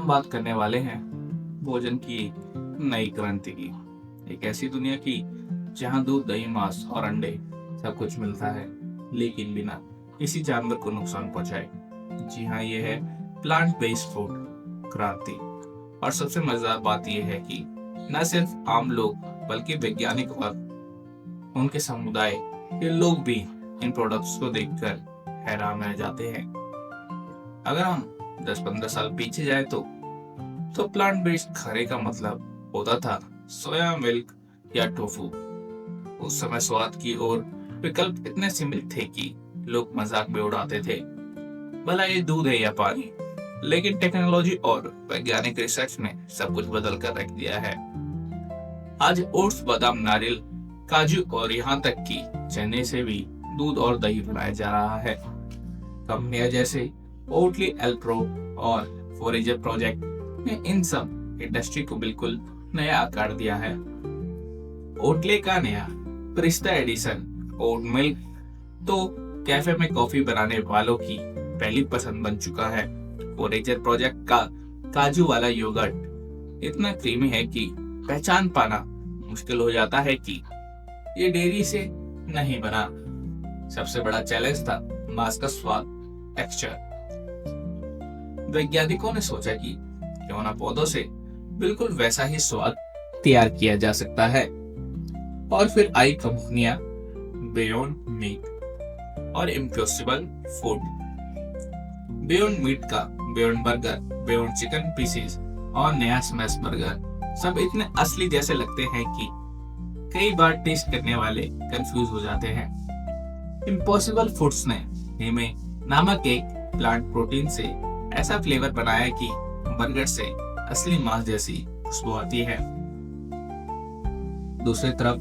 बात करने वाले हैं भोजन की नई क्रांति की। एक ऐसी दुनिया की जहां दूध, दही, मांस और अंडे सब कुछ मिलता है, लेकिन बिना किसी जानवर को नुकसान पहुंचाए। जी हाँ, ये है प्लांट बेस्ड फूड क्रांति। और सबसे मजेदार बात यह है कि न सिर्फ आम लोग बल्कि वैज्ञानिक और उनके समुदाय के लोग भी इन प्रोडक्ट्स को देखकर हैरान रह जाते हैं। अगर हम 10-15 साल पीछे जाए तो प्लांट बेस्ड खाने का मतलब होता था सोया मिल्क या टोफू। उस समय स्वाद की और विकल्प इतने सीमित थे कि लोग मजाक में उड़ाते थे, भला ये दूध है या पानी। लेकिन टेक्नोलॉजी और वैज्ञानिक रिसर्च ने सब कुछ बदल कर रख दिया है। आज ओट्स, बादाम, नारियल, काजू और यहाँ तक कि चने से भी दूध और दही बनाया जा रहा है। कंपनियां जैसे ओटली, एल्प्रो और फोरेजर प्रोजेक्ट ने इन सब इंडस्ट्री को बिल्कुल नया आकार दिया है। ओटले का नया प्रिस्ता एडिशन ओट मिल्क तो कैफे में कॉफी बनाने वालों की पहली पसंद बन चुका है। फोरेजर प्रोजेक्ट का काजू वाला योगर्ट इतना क्रीमी है कि पहचान पाना मुश्किल हो जाता है कि ये डेयरी से नहीं बना। सबसे बड़ा चैलेंज था मांस का स्वाद, टेक्सचर। वैज्ञानिकों ने सोचा कि क्यों ना पौधों से बिल्कुल वैसा ही स्वाद तैयार किया जा सकता है। और फिर आई कंपनियां बियॉन्ड मीट और इम्पॉसिबल फूड। बियॉन्ड मीट का beyond burger, beyond chicken pieces और नया स्मैश बर्गर सब इतने असली जैसे लगते हैं कि कई बार टेस्ट करने वाले कंफ्यूज हो जाते हैं। इम्पॉसिबल फूड्स ने हेमे नामक एक प्लांट प्रोटीन से ऐसा फ्लेवर बनाया कि बर्गर से असली मांस जैसी खुशबू आती है। दूसरी तरफ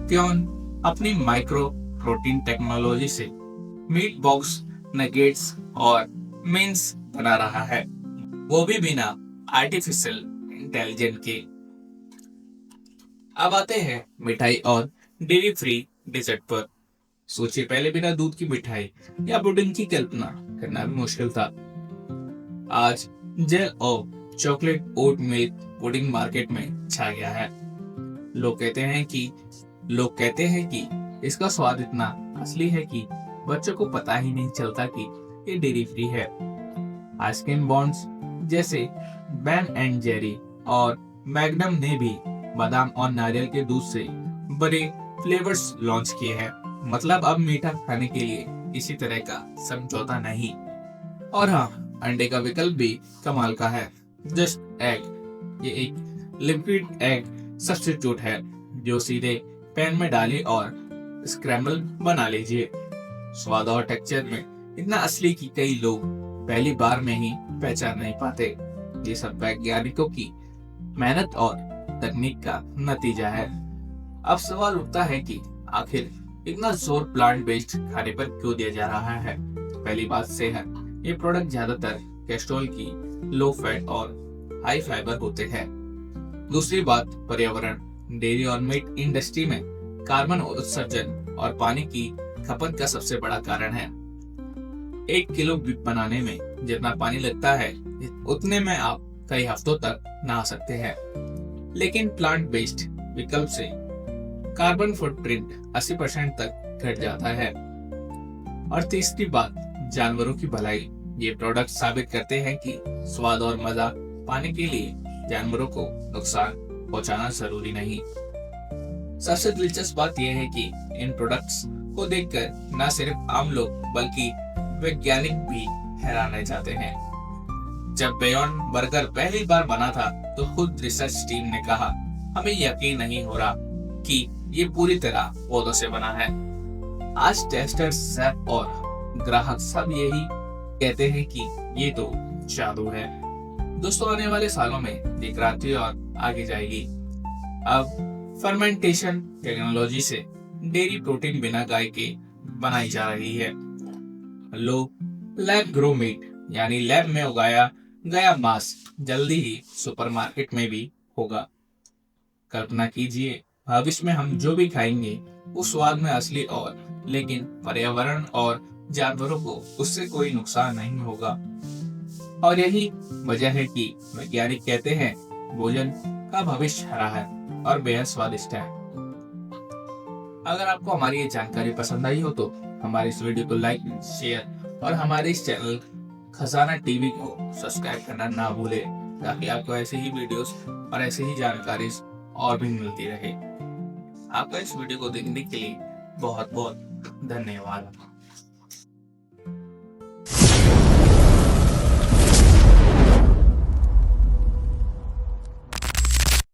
प्योन अपनी माइक्रो प्रोटीन टेक्नोलॉजी से मीट बॉक्स, नगेट्स और मिन्स बना रहा है, वो भी बिना आर्टिफिशियल इंटेलिजेंट के। अब आते हैं मिठाई और डेयरी फ्री डेजर्ट पर। सोचिए, पहले बिना दूध की मिठाई या पुडिंग की कल्पना करना भी मुश्किल था। आज जेल और chocolate oat milk pudding market में छा गया है। लोग कहते हैं कि इसका स्वाद इतना असली है कि बच्चों को पता ही नहीं चलता कि ये डेयरी फ्री है। आइसक्रीम बॉन्ड्स जैसे बेन एंड जेरी और मैग्नम ने भी बादाम और नारियल के दूध से बड़े फ्लेवर्स लॉन्च किए हैं। मतलब अब मीठा खाने के लिए किसी तरह का समझौता नहीं। और हाँ, अंडे का विकल्प भी कमाल का है। जस्ट एग, ये एक लिक्विड एग सब्स्टिट्यूट है जो सीधे पैन में डाले और स्क्रैम्बल बना लीजिए। स्वाद और टेक्सचर में इतना असली कि कई लोग पहली बार में ही पहचान नहीं पाते। ये सब वैज्ञानिकों की मेहनत और तकनीक का नतीजा है। अब सवाल उठता है कि आखिर इतना जोर प्लांट बेस्ड खाने पर क्यों दिया जा रहा है। पहली बात, सेहत। ये प्रोडक्ट ज्यादातर कोलेस्ट्रॉल की, लो फैट और हाई फाइबर होते हैं। दूसरी बात, पर्यावरण। डेयरी और मीट इंडस्ट्री में कार्बन उत्सर्जन और पानी की खपत का सबसे बड़ा कारण है। 1 किलो बीफ बनाने में जितना पानी लगता है उतने में आप कई हफ्तों तक नहा सकते हैं। लेकिन प्लांट बेस्ड विकल्प से कार्बन फुटप्रिंट 80% तक घट जाता है। और तीसरी बात, जानवरों की भलाई। ये प्रोडक्ट साबित करते हैं कि स्वाद और मजा पाने के लिए जानवरों को नुकसान पहुंचाना जरूरी नहीं। सबसे दिलचस्प बात यह है कि इन प्रोडक्ट्स को देखकर न सिर्फ आम लोग बल्कि वैज्ञानिक भी हैरान रह जाते हैं। जब बियॉन्ड बर्गर पहली बार बना था तो खुद रिसर्च टीम ने कहा, हमें यकीन नहीं हो रहा कि ये पूरी तरह पौधों से बना है। आज टेस्टर्स, शेफ और ग्राहक सब यही कहते हैं कि ये तो जादू है। दोस्तों, आने वाले सालों में ये क्रांति और आगे जाएगी। अब फर्मेंटेशन टेक्नोलॉजी से डेयरी प्रोटीन बिना गाय के बनाई जा रही है। लोग लैब ग्रो मीट यानी लैब में उगाया गया मांस जल्दी ही सुपरमार्केट में भी होगा। कल्पना कीजिए, भविष्य में हम जो भी खाएंगे वो स्वाद में असली और लेकिन पर्यावरण और जानवरों को उससे कोई नुकसान नहीं होगा। और यही वजह है कि वैज्ञानिक कहते हैं भोजन का भविष्य हरा है और बेहद स्वादिष्ट है। अगर आपको हमारी ये जानकारी पसंद आई हो तो हमारे इस वीडियो को लाइक, शेयर और हमारे इस चैनल खजाना टीवी को सब्सक्राइब करना ना भूले, ताकि आपको ऐसे ही वीडियोस और ऐसे ही जानकारी और भी मिलती रहे। आपका इस वीडियो को देखने के लिए बहुत बहुत धन्यवाद।